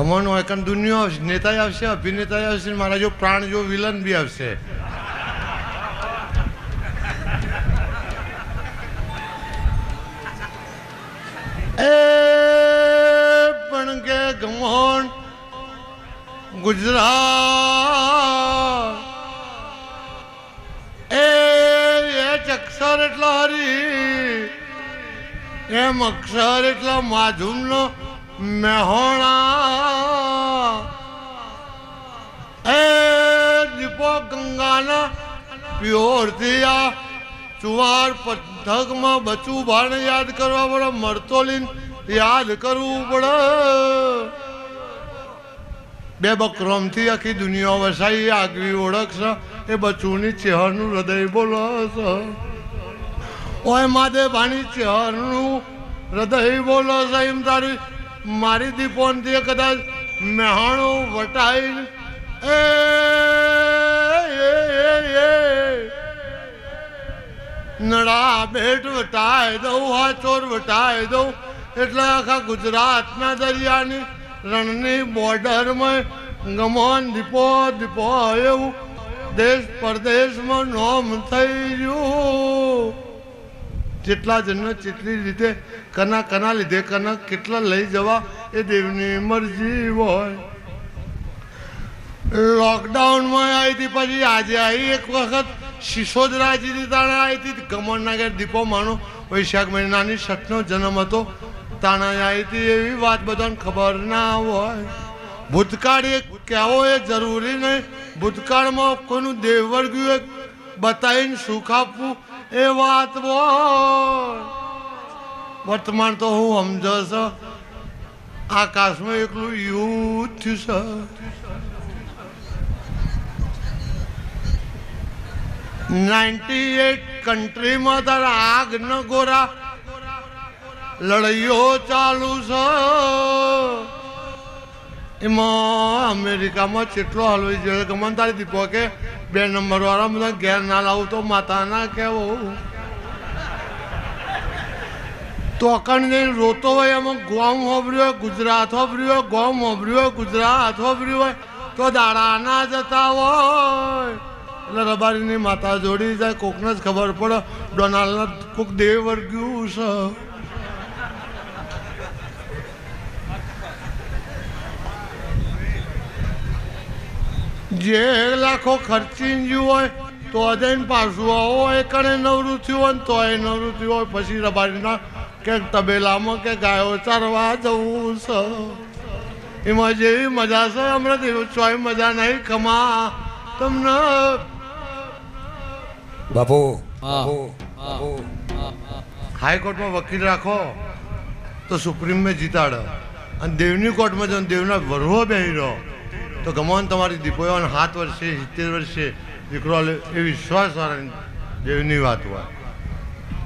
ગમન હોય કારણ દુનિયા આવશે, નેતા આવશે, અભિનેતા આવશે, મારા જો પ્રાણ જો વિલન બી આવશે. એ પણ કે ગમન ગુજરાત એ અક્ષર એટલા હરી એમ અક્ષર એટલા માધુમનો મેહોણા એ દીપો ગંગાના પ્યોરથી આ ચુવાર પથકમાં બચું ભાણે યાદ કરવા પડે, મરતોલીન યાદ કરવું પડે. બે બકરોમથી આખી દુનિયા વસાઈ આગવી ઓળખ છે એ બચુની ચહેરનું હૃદય બોલો છે. ઓય માદે ભાણી ચહેરનું હૃદય બોલો છે. એમ તારી મારી દીપોનથી કદાચ મેહાણું વટાઈ એ નડા બેટ વટાઈ દઉં, હાચોર વટાઈ દઉં એટલે આખા ગુજરાતના દરિયાની રણની બોર્ડરમાં ગમન દીપો દીપો એવું દેશ પરદેશમાં નોમ થઈ ગયું. જેટલા જન્મ જેટલી રીતે કના લીધે કના કેટલા લઈ જવા એ દેવની મરજી હોય. લોકડાઉનમાં આવી હતી, પછી આજે આવી એક વખત શિશોદરાજીની તાણા આવી હતી. ગમનના ઘેર દીપો માનો વૈશાખ મહિનાની 6નો જન્મ હતો, તાણા આવી હતી. એવી વાત બધાને ખબર ના હોય. ભૂતકાળ એ કહેવો એ જરૂરી નહીં. ભૂતકાળમાં કોઈનું દેવ વર્ગ્યું બતાવીને સુખ આપવું એ વાત હોય. વર્તમાન તો હું સમજો છો આકાશમાં એકલું યુદ્ધ થયું છે. 98 કન્ટ્રીમાં તારા આગ ન ગોરા લડાઈઓ ચાલુ છે. એમાં અમેરિકામાં કેટલો હલવાઈ ગયો. ગમન તારી દીપો કે 2 નંબર વાળા બધા ઘેર ના લાવું તો માતા ના કહેવું. તો અકણ જઈને રોતો હોય એમાં ગોમ હોભર્યું હોય, ગુજરાત હોભર્યું હોય, ગોમ હોભર્યું હોય, ગુજરાત હોભર્યું હોય તો દાડા ના જતા હોય. એટલે રબારીની માતા જોડી જાય. કોકને જ ખબર પડે ડોનાલ્ડના કોક દેવ વર્ગ્યું છે. જે લાખો ખર્ચીને ગયું હોય તો જઈને પાછું આવો એ કણે નવરું થયું હોય ને તો એ નવરું થયું હોય. પછી રબારીના કે તબેલામાં કે ગાયો ચારવા જવું છે. એમાં જેવી મજા છે હમણાં ચોય મજા નહીં ખમા તમને. બાપુ હાઈકોર્ટમાં વકીલ રાખો તો સુપ્રીમમાં જીતાડે, અને દેવની કોર્ટમાં જો દેવના વરહો બેહી રહો તો ગમન તમારી દીપો 7 વર્ષે 70 વર્ષે દીકરો એ વિશ્વાસવાળાની દેવની વાત હોય.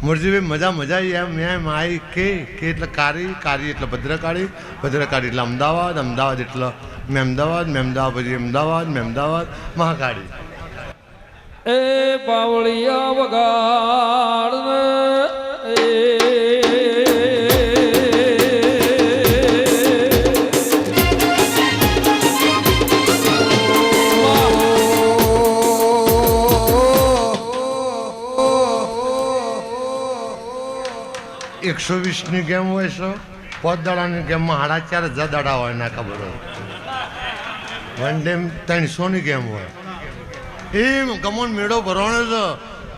મુરજીભાઈ મજા એમ એમ આવી કે એટલે કારી એટલે ભદ્રકાળી, ભદ્રકાળી એટલે અમદાવાદ, અમદાવાદ એટલે મહેમદાવાદ, મહેમદાવાદ પછી અમદાવાદ, મહેમદાવાદ મહાકાળી. એ પાવળિયા વગાડ ને 120ની ગેમ હોય છે, 5 દાડાની ગેમમાં 4,500 દાડા હોય ના ખબર હોય. વન ડે 300ની ગેમ હોય. એ ગમન મેળો ભરવાનો છે.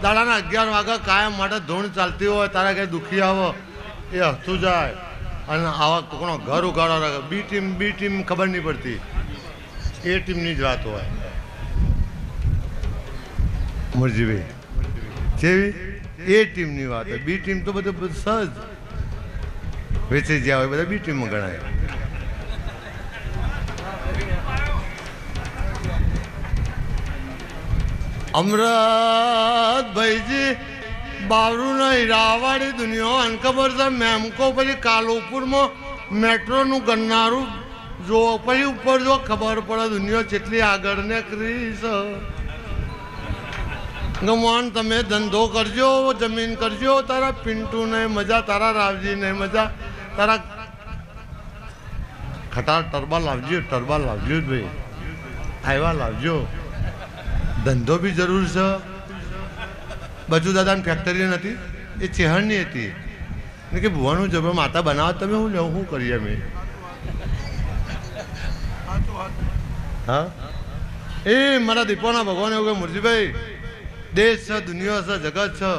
દાડાના 11 વાગ્યા કાયમ માટે ધૂણ ચાલતી હોય. તારા કંઈ દુખી આવે એ હસતું જાય અને આવા કોકનો ઘર ઉગાડો રાખે. બી ટીમ ખબર નહીં પડતી, એ ટીમની જ વાત હોય. મુરજીભાઈ જેવી એ ટીમની વાત હોય. બી ટીમ તો બધું સહજ વેચાઈ ગયા હોય, બધા બી ટીમમાં ગણાય. અમરતભાઈજી બાવરું હીરાવાળી દુનિયા અને ખબર છે. મેમકો પછી કાલુપુરમાં મેટ્રોનું ગણનારું જો પછી ઉપર જો ખબર પડે દુનિયા કેટલી આગળ નીકળી છે. ગમવાન તમે ધંધો કરજો, જમીન કરજો. તારા પિન્ટુ નહીં મજા, તારા રાવજી નહીં મજા, તારા ખટાર ટરબા લાવજો જ ભાઈ, આવ્યા લાવજો. ધંધો બી જરૂર છે. બચુ દાદાની ફેક્ટરી નથી, એ ચેહણની હતી ને કે ભુવાનું જબર માતા બનાવો તમે હું લેવું શું કરીએ અમે. હા એ મારા દીપોના ભગવાન એવું કે મુરજીભાઈ દેશ છે, દુનિયા છે, જગત છે,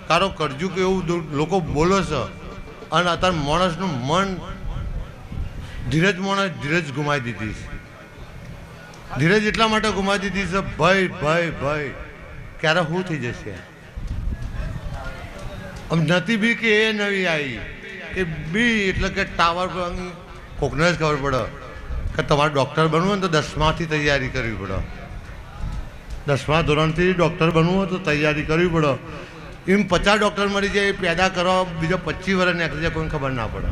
તારો કરજુ કે એવું લોકો બોલો છે. અને અત્યારે માણસનું મન ધીરજ ગુમાવી દીધી છે. ધીરજ એટલા માટે ગુમાવી દીધી છે ભાઈ ક્યારે શું થઈ જશે. આમ નથી બી કે એ નવી આવી કે બી એટલે કે ટાવર પર કોકને જ ખબર પડે કે તમારે ડૉક્ટર બનવું હોય ને તો 10માથી તૈયારી કરવી પડે. 10મા ધોરણથી ડૉક્ટર બનવું હોય તો તૈયારી કરવી પડે. એમ 50 ડૉક્ટર મળી જાય એ પેદા કરવા બીજા 25 વર્ષ નીકળી જાય, કોઈને ખબર ના પડે.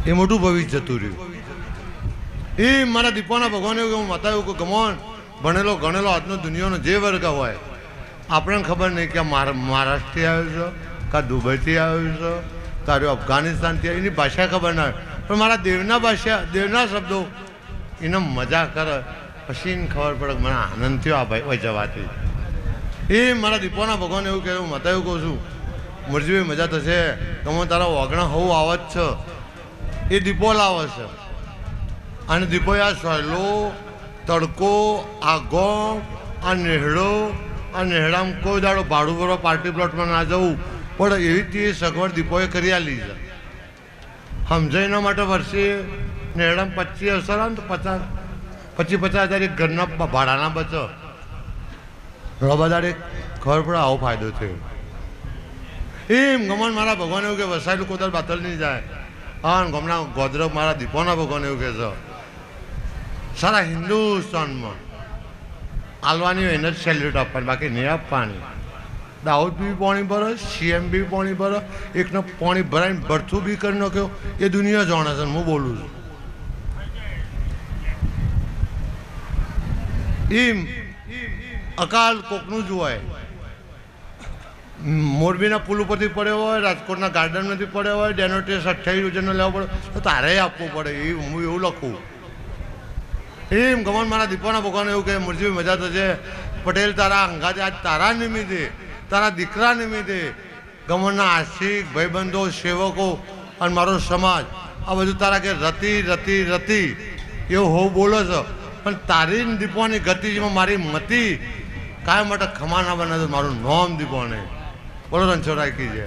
એ મોટું ભવિષ્ય જતું રહ્યું. એ મારા દીપોના ભગવાન એવું બતાવ્યું કે ગમોન ભણેલો ગણેલો આજનો દુનિયાનો જે વર્ગ હોય આપણને ખબર નહીં કે મહારાષ્ટ્રથી આવ્યો છે, કાં દુબઈથી આવ્યો છે, કાં અફઘાનિસ્તાનથી આવ્યો, એની ભાષા ખબર ના હોય. પણ મારા દેવના શબ્દો એને મજા કરે પછી એને ખબર પડે મને આનંદ થયો આ ભાઈ જવાથી. એ મારા દીપોના ભગવાન એવું કહેવું મતા એવું કહું છું મુરજીભાઈ મજા થશે. ગમે તારા ઓગણા હોવું આવત છે એ દીપો લાવે છે. અને દીપો આ સહેલો તડકો આગો આ નેહડો આ નેહડામાં કોઈ દાડો ભાડું ભરો પાર્ટી પ્લોટમાં ના જવું પણ એવી તે સગવડ દીપોએ કરી આલી છે. સમજાય એના માટે વર્ષે નેહડામાં 25 અવસર આવે ને તો 50,000 એક ઘરના ભાડાના બચો. રબાદારે ખબર પડે આવો ફાયદો થયો. એમ ગમન મારા ભગવાન એવું કે વસાયેલું કોદાર બાતલ નહીં જાય. હા ગમના ગોદરક મારા દીપોના ભગવાન એવું કહે છે સારા હિન્દુસ્તાનમાં આલવાની હોય એને જ સેલ્યુટ આપવાની, બાકી નહીં આપવાની. દાઉદ બી પાણી ભરે, CM બી પાણી ભરે, એકને પાણી ભરાઈને ભરથું બી કરી નાખ્યો. એ દુનિયા જાણે છે હું બોલું છું. એમ અકાલ કોકનું જ હોય. મોરબીના પુલ ઉપરથી પડ્યો હોય, રાજકોટના ગાર્ડનમાંથી પડ્યો હોય, જેનો ટેસ્ટ 28,000 લેવો પડે તો તારે આપવું પડે. એ હું એવું લખું. એમ ગમન મારા દીપોના ભગવાન એવું કહે મુરજીભાઈ મજા થશે. પટેલ તારા અંગાતે આજ તારા નિમિત્તે, તારા દીકરા નિમિત્તે ગમનના આશિક ભાઈબંધો સેવકો અને મારો સમાજ આ બધું તારા કે રતી એવું હોવું બોલો છો. પણ તારી દીપોની ગતિમાં મારી મતી કાયમ માટે ખમા ના બને તો મારું નોમ દીપોને બોલો રણછોડ રાખી છે.